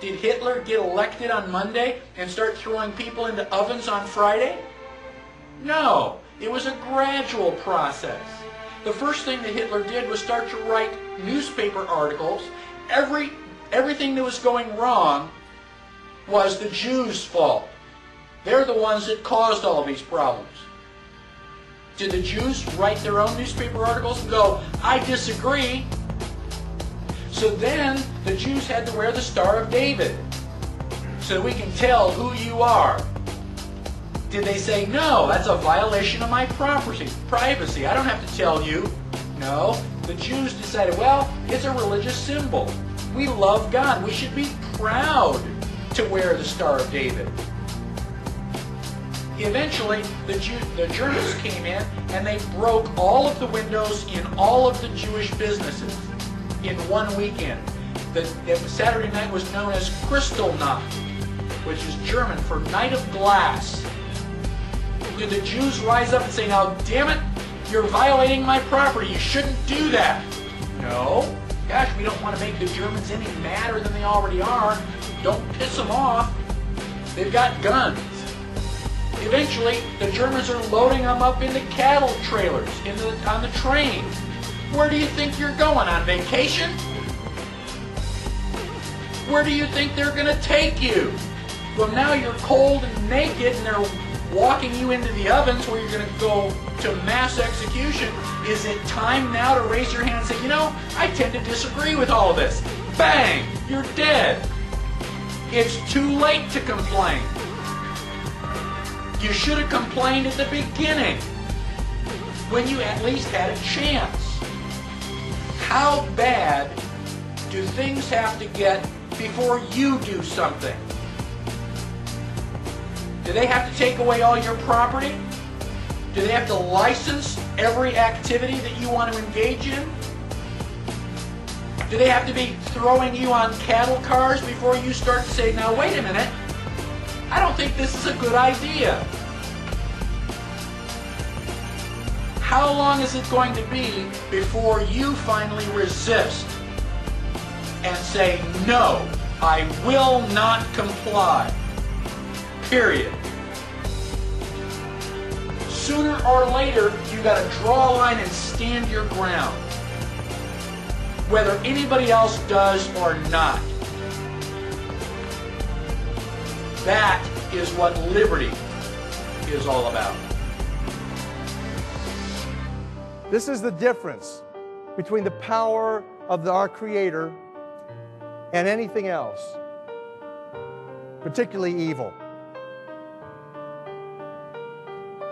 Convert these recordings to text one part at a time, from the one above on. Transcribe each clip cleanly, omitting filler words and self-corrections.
Did Hitler get elected on Monday and start throwing people into ovens on Friday? No, it was a gradual process. The first thing that Hitler did was start to write newspaper articles. Everything that was going wrong was the Jews' fault. They're the ones that caused all these problems. Did the Jews write their own newspaper articles and go, I disagree? So then the Jews had to wear the Star of David so we can tell who you are. Did they say, no, that's a violation of my privacy. I don't have to tell you. No, the Jews decided, well, it's a religious symbol. We love God. We should be proud to wear the Star of David. Eventually, the Germans came in and they broke all of the windows in all of the Jewish businesses in one weekend. The Saturday night was known as Kristallnacht, which is German for Night of Glass. Did the Jews rise up and say, now damn it, you're violating my property, you shouldn't do that? No. Gosh, we don't want to make the Germans any madder than they already are. Don't piss them off. They've got guns. Eventually, the Germans are loading them up into cattle trailers on the train. Where do you think you're going, on vacation? Where do you think they're going to take you? Well, now you're cold and naked and they're walking you into the ovens where you're going to go to mass execution. Is it time now to raise your hand and say, you know, I tend to disagree with all of this? Bang! You're dead. It's too late to complain. You should have complained at the beginning, when you at least had a chance. How bad do things have to get before you do something? Do they have to take away all your property? Do they have to license every activity that you want to engage in? Do they have to be throwing you on cattle cars before you start to say, now wait a minute, I don't think this is a good idea? How long is it going to be before you finally resist and say, no, I will not comply? Period. Sooner or later, you got to draw a line and stand your ground, whether anybody else does or not. That is what liberty is all about. This is the difference between the power of our Creator and anything else, particularly evil.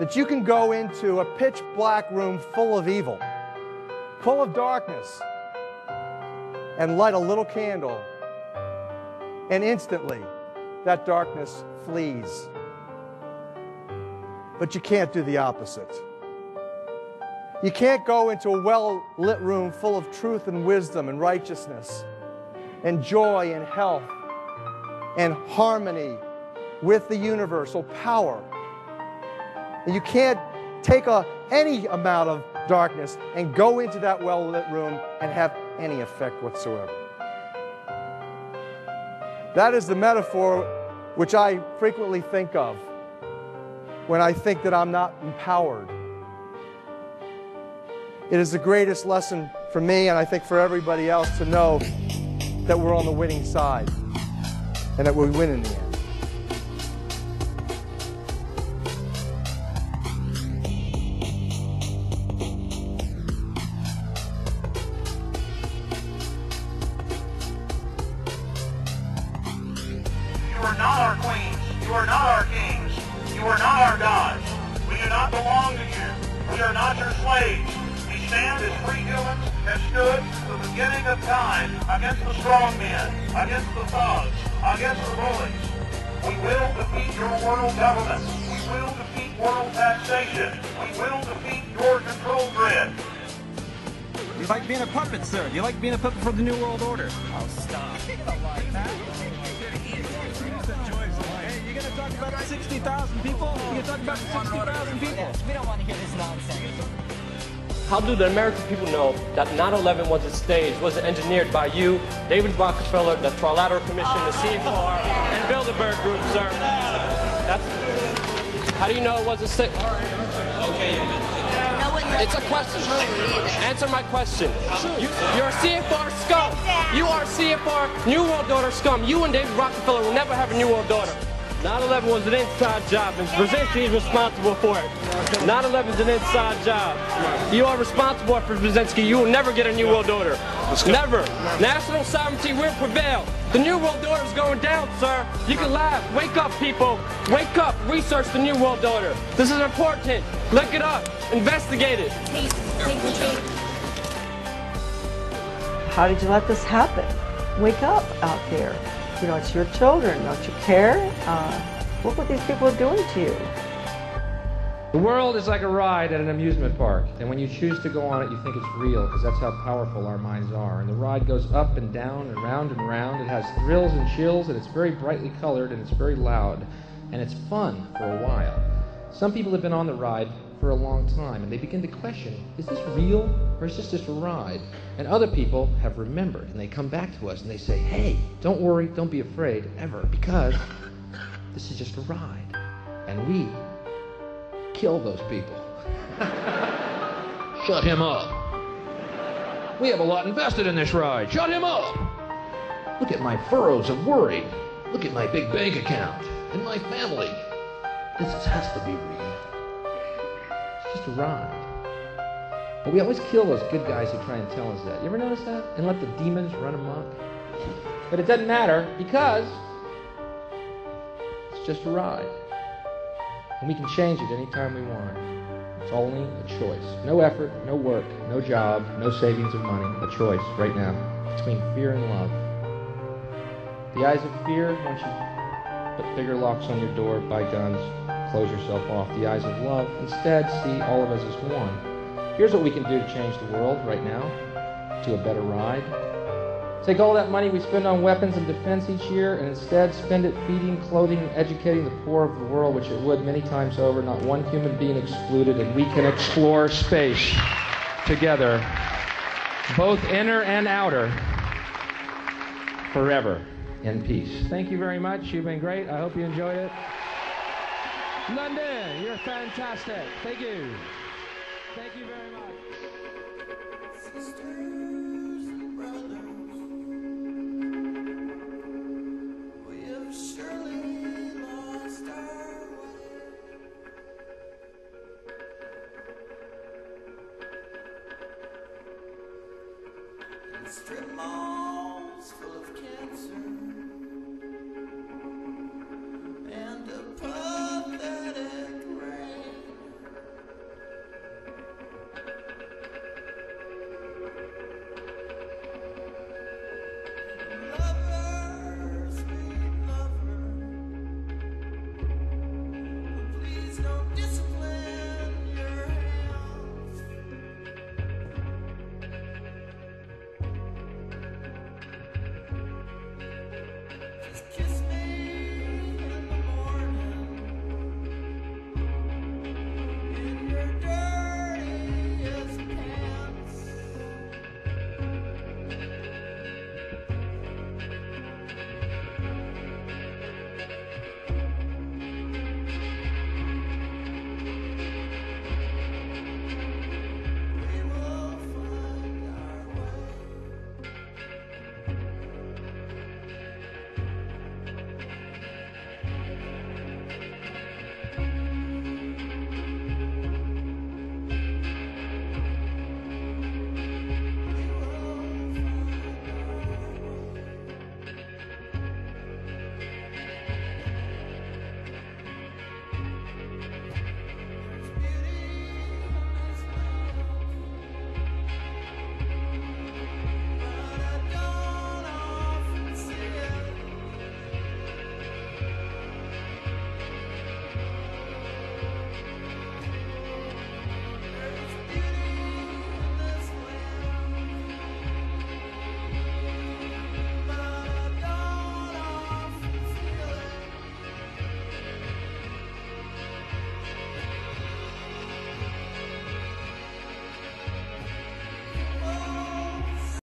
That you can go into a pitch black room full of evil, full of darkness, and light a little candle, and instantly that darkness flees. But you can't do the opposite. You can't go into a well-lit room full of truth and wisdom and righteousness and joy and health and harmony with the universal power. And you can't take any amount of darkness and go into that well-lit room and have any effect whatsoever. That is the metaphor which I frequently think of when I think that I'm not empowered. It is the greatest lesson for me, and I think for everybody else, to know that we're on the winning side and that we win in the end. You are not our queens. You are not our kings. You are not our gods. We do not belong to you. We are not your slaves. We stand as free humans and stood from the beginning of time against the strong men, against the thugs, against the bullies. We will defeat your world government. We will defeat world taxation. We will defeat your control grid. You like being a puppet, sir? You like being a puppet for the New World Order? Oh, stop. You don't like that. Hey, you're going to talk about 60,000 people? You're going to talk about 60,000 people? We don't want to hear this nonsense. How do the American people know that 9/11 was a stage, was engineered by you, David Rockefeller, the Trilateral Commission, the CFR, and Bilderberg Group, sir? How do you know it was a stage? Okay. It's a question. Answer my question. You're a CFR scum. You are CFR New World Order scum. You and David Rockefeller will never have a New World Order. 9/11 was an inside job, and Brzezinski is responsible for it. 9/11 is an inside job. You are responsible for Brzezinski. You will never get a New World Order. Never. National sovereignty will prevail. The New World Order is going down, sir. You can laugh. Wake up, people. Wake up. Research the New World Order. This is important. Look it up. Investigate it. How did you let this happen? Wake up out there. You know, it's your children. Don't you care? Look what these people are doing to you. The world is like a ride at an amusement park, and when you choose to go on it, you think it's real, because that's how powerful our minds are. And the ride goes up and down and round and round. It has thrills and chills, and it's very brightly colored, and it's very loud, and it's fun for a while. Some people have been on the ride for a long time, and they begin to question, is this real, or is this just a ride? And other people have remembered, and they come back to us, and they say, hey, don't worry, don't be afraid, ever, because this is just a ride, and we kill those people. Shut him up. We have a lot invested in this ride. Shut him up. Look at my furrows of worry. Look at my big bank account and my family. This has to be real. It's just a ride. But we always kill those good guys who try and tell us that. You ever notice that? And let the demons run amok? But it doesn't matter, because it's just a ride. And we can change it anytime we want. It's only a choice. No effort, no work, no job, no savings of money. A choice right now between fear and love. The eyes of fear, once you put finger locks on your door, buy guns, close yourself off. The eyes of love, instead, see all of us as one. Here's what we can do to change the world right now to a better ride. Take all that money we spend on weapons and defense each year and instead spend it feeding, clothing, and educating the poor of the world, which it would many times over, not one human being excluded, and we can explore space together, both inner and outer, forever in peace. Thank you very much. You've been great. I hope you enjoyed it. London, you're fantastic. Thank you. Thank you very much.